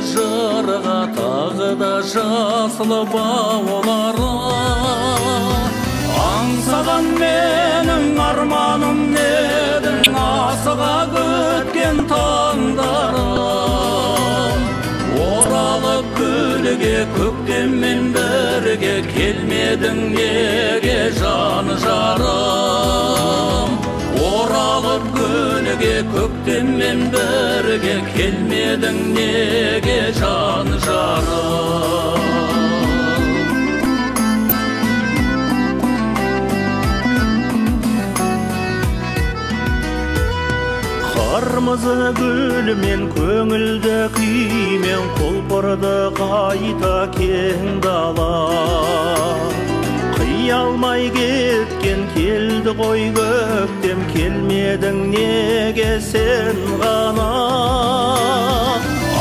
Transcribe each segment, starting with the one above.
жырға тағы да жасыл баулары. Аңсаған менің арманым недің, асыға күткен таңдарым. Оралып гүлге көктеммен бірге, келмедің неге жан жарым. Оралып гүлге көктеммен бірге, келмедің неге жан жарым. Қырмызы гүлмен көңілді күймен, құлпырды қайта кең дала. Қия алмай кеткен келді ғой көктем, келмедің неге сен ғана.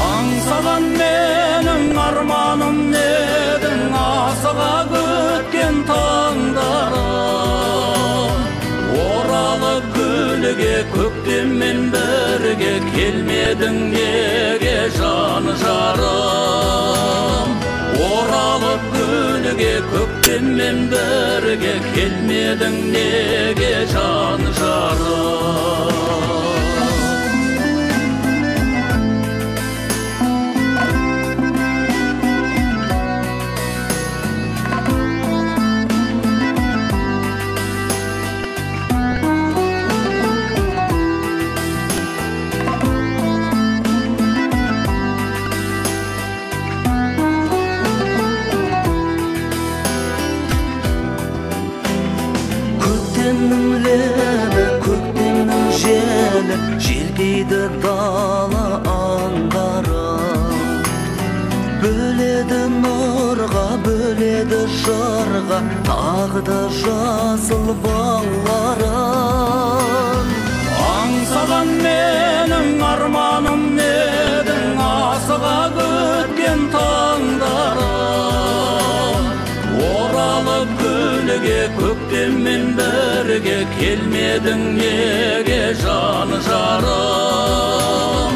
Аңсаған менің арманым недің, асыға күткен таңдарым. Оралып гүлге көктеммен бірге, келмедің неге жан жарым. Оралып гүлге көктеммен бірге, келмедің неге жан жарым. Көктемнің желі желдейді дала аңғары. Бөледі нұрға, бөледі жарға, тағы да жасыл балларын. Аңсаған менің арманым недің, асыға күткен таңдарым. Оралып гүлге көктеммен бірге, келмедің неге жан жарым.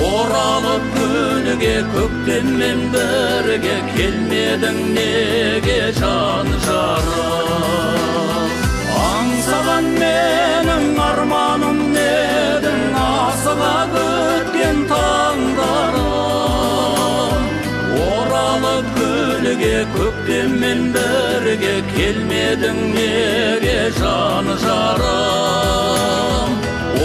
Оралып гүлге көктеммен бірге, келмедің неге жан жарым. Аңсаған менің арманым недің, асыға күткен таңдарым. Оралып гүлге көктеммен бірге, келмедің неге жан жарым.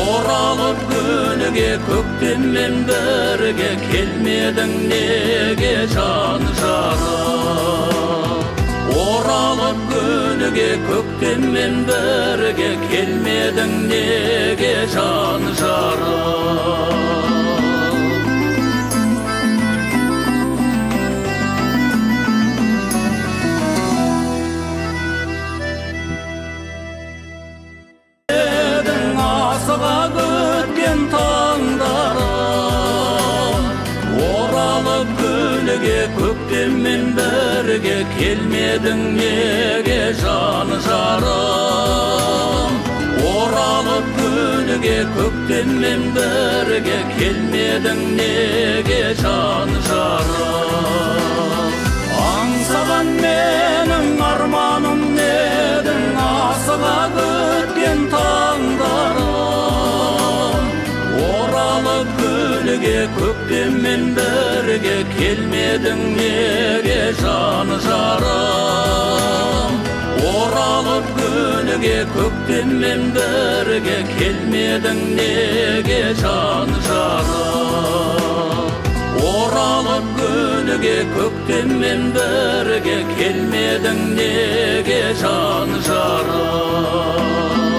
Оралып гүлге көктеммен бірге, келмедің неге жан жарым. Оралып гүлге көктеммен бірге, келмедің неге жан жарым. Көктеммен бірге, келмедің неге жан жарым. Оралып гүлге көктеммен бірге, келмедің неге жан жарым. Аңсаған менің арманым недің, асыға күткен таңдарым. Оралып гүлге көктеммен бірге, келмедің неге жан жарым. Оралып гүлге көктеммен бірге, келмедің неге жан жарым. Оралып гүлге көктеммен бірге, келмедің неге жан жарым.